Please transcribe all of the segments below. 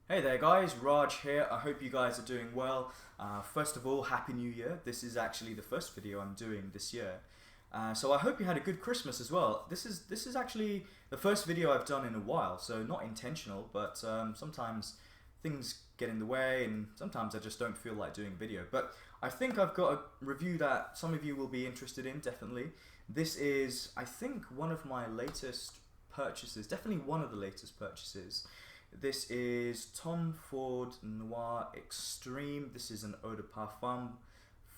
Hey there guys, Raj here. I hope you guys are doing well. First of all, Happy New Year. This is actually the first video I'm doing this year. So I hope you had a good Christmas as well. This is actually the first video I've done in a while, so not intentional, but sometimes things get in the way and sometimes I just don't feel like doing a video. But I think I've got a review that some of you will be interested in, definitely. This is, I think, one of my latest purchases, definitely one of the latest purchases. This is Tom Ford Noir Extreme. This is an eau de parfum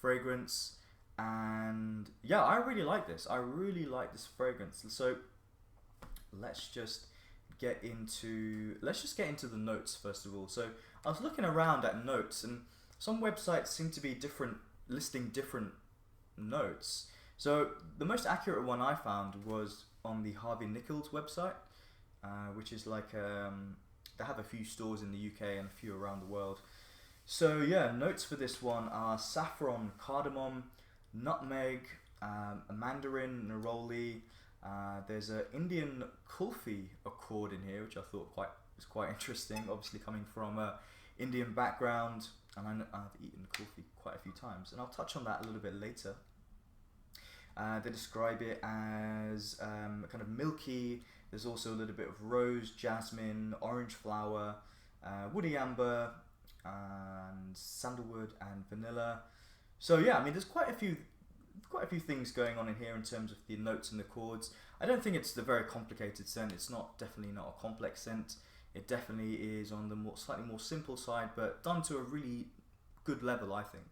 fragrance, and yeah, I really like this. I really like this fragrance. So let's just get into the notes first of all. So I was looking around at notes, and some websites seem to be listing different notes. So the most accurate one I found was on the Harvey Nichols website, which is like they have a few stores in the UK and a few around the world. So yeah, notes for this one are saffron, cardamom, nutmeg, a mandarin, neroli. There's an Indian kulfi accord in here, which I thought was quite interesting. Obviously coming from a Indian background, and I've eaten kulfi quite a few times, and I'll touch on that a little bit later. They describe it as kind of milky. There's also a little bit of rose, jasmine, orange flower, woody amber, and sandalwood and vanilla. So yeah, I mean, there's quite a few things going on in here in terms of the notes and the chords. I don't think it's the very complicated scent. It's definitely not a complex scent. It definitely is on the slightly more simple side, but done to a really good level, I think.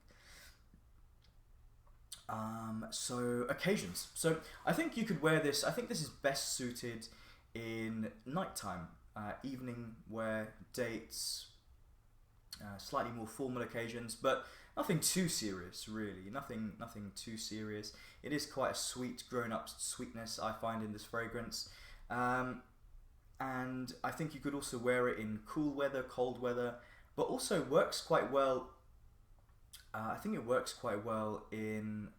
So occasions. So I think you could wear this. I think this is best suited in nighttime, evening wear, dates, slightly more formal occasions, but nothing too serious, really. Nothing too serious. It is quite a sweet, grown-up sweetness I find in this fragrance, and I think you could also wear it in cool weather, cold weather, but also works quite well. I think it works quite well in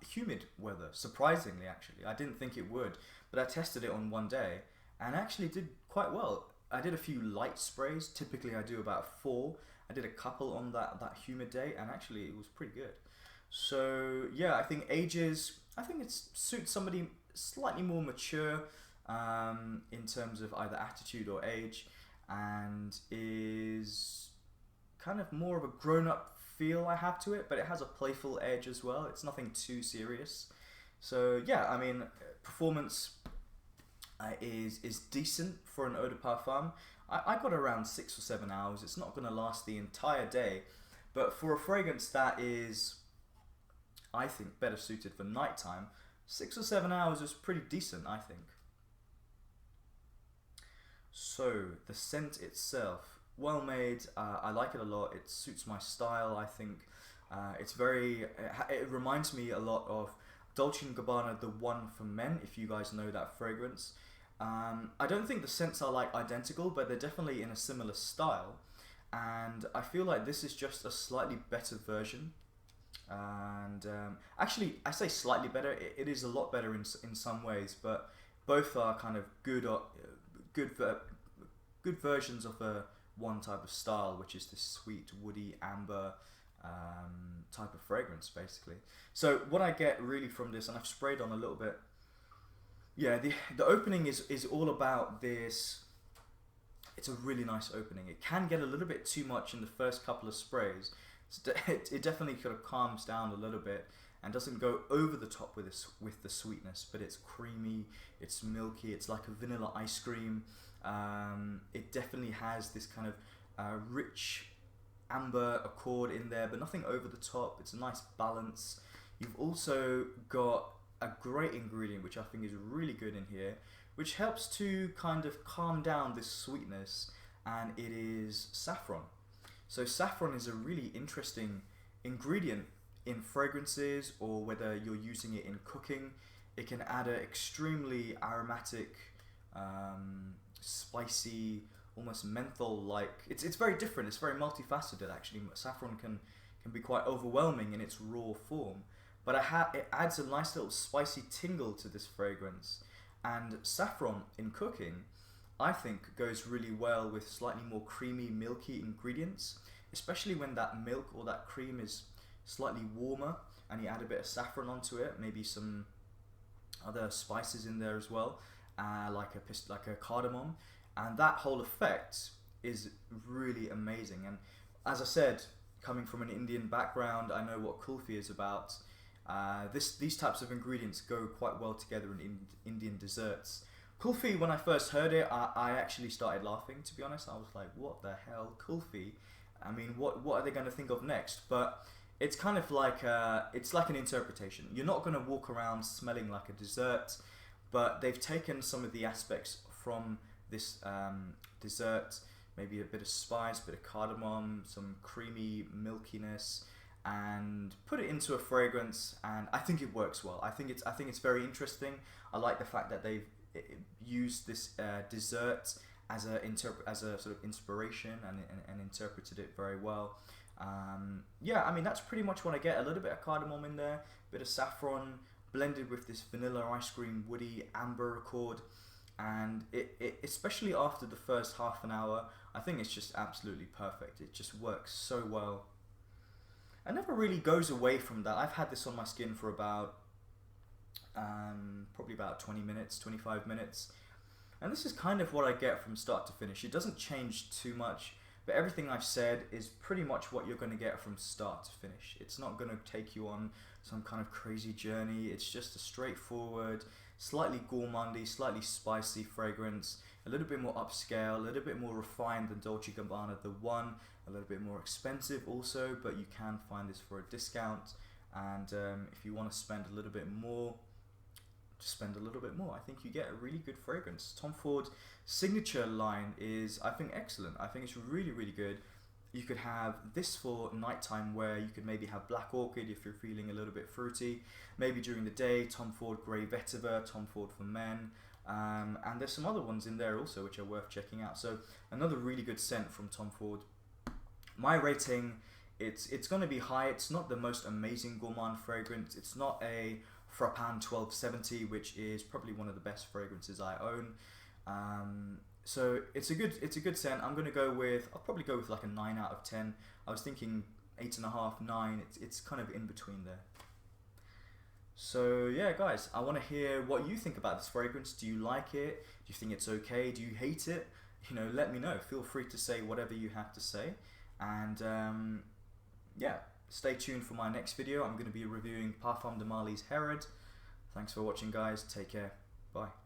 humid weather, surprisingly. Actually, I didn't think it would, but I tested it on one day and actually did quite well. I did a few light sprays. Typically I do about 4. I did a couple on that humid day, and actually it was pretty good. So yeah, I think it suits somebody slightly more mature in terms of either attitude or age, and is kind of more of a grown-up feel I have to it, but it has a playful edge as well. It's nothing too serious. So yeah, I mean, performance is decent for an eau de parfum. I got around 6 or 7 hours. It's not going to last the entire day, but for a fragrance that is, I think, better suited for nighttime, 6 or 7 hours is pretty decent, I think. So the scent itself, well made. I like it a lot. It suits my style, I think. It reminds me a lot of Dolce & Gabbana, the One for Men, if you guys know that fragrance. I don't think the scents are like identical, but they're definitely in a similar style, and I feel like this is just a slightly better version. And actually, I say slightly better. It is a lot better in some ways, but both are kind of good versions of one type of style, which is this sweet woody amber type of fragrance, basically. So what I get really from this, and I've sprayed on a little bit, yeah, the opening is all about this. It's a really nice opening. It can get a little bit too much in the first couple of sprays. It definitely kind of calms down a little bit and doesn't go over the top with the sweetness, but it's creamy, it's milky, it's like a vanilla ice cream. It definitely has this kind of rich amber accord in there, but nothing over the top. It's a nice balance. You've also got a great ingredient, which I think is really good in here, which helps to kind of calm down this sweetness, and it is saffron. So saffron is a really interesting ingredient in fragrances, or whether you're using it in cooking. It can add an extremely aromatic, spicy, almost menthol-like. It's very different. It's very multifaceted, actually. Saffron can be quite overwhelming in its raw form, but it adds a nice little spicy tingle to this fragrance. And saffron in cooking, I think goes really well with slightly more creamy, milky ingredients, especially when that milk or that cream is slightly warmer and you add a bit of saffron onto it, maybe some other spices in there as well, like a cardamom, and that whole effect is really amazing. And as I said, coming from an Indian background, I know what kulfi is about. These types of ingredients go quite well together in Indian desserts. Kulfi, when I first heard it, I actually started laughing, to be honest. I was like, what the hell, kulfi? I mean, what are they going to think of next? But it's kind of like it's like an interpretation. You're not going to walk around smelling like a dessert, but they've taken some of the aspects from this dessert, maybe a bit of spice, a bit of cardamom, some creamy milkiness, and put it into a fragrance, and I think it works well. I think it's very interesting. I like the fact that they've used this dessert as a sort of inspiration and interpreted it very well. Yeah, I mean, that's pretty much what I get. A little bit of cardamom in there, a bit of saffron, blended with this vanilla ice cream woody amber accord, and it especially after the first half an hour, I think it's just absolutely perfect. It just works so well. It never really goes away from that. I've had this on my skin for about probably about 20 minutes, 25 minutes, and this is kind of what I get from start to finish. It doesn't change too much, but everything I've said is pretty much what you're going to get from start to finish. It's not going to take you on some kind of crazy journey. It's just a straightforward, slightly gourmandy, slightly spicy fragrance, a little bit more upscale, a little bit more refined than Dolce & Gabbana The One, a little bit more expensive also, but you can find this for a discount. And if you want to spend a little bit more, just spend a little bit more. I think you get a really good fragrance. Tom Ford's signature line is, I think, excellent. I think it's really, really good. You could have this for nighttime wear. You could maybe have Black Orchid if you're feeling a little bit fruity. Maybe during the day, Tom Ford Grey Vetiver, Tom Ford for men. And there's some other ones in there also which are worth checking out. So another really good scent from Tom Ford. My rating, it's going to be high. It's not the most amazing gourmand fragrance. It's not a Frappin 1270, which is probably one of the best fragrances I own. So it's a good scent. I'll probably go with like a 9 out of 10. I was thinking 8.5, 9. It's kind of in between there. So yeah, guys, I want to hear what you think about this fragrance. Do you like it? Do you think it's okay? Do you hate it? You know, let me know. Feel free to say whatever you have to say. And yeah, stay tuned for my next video. I'm going to be reviewing Parfum de Marly's Herod. Thanks for watching, guys. Take care. Bye.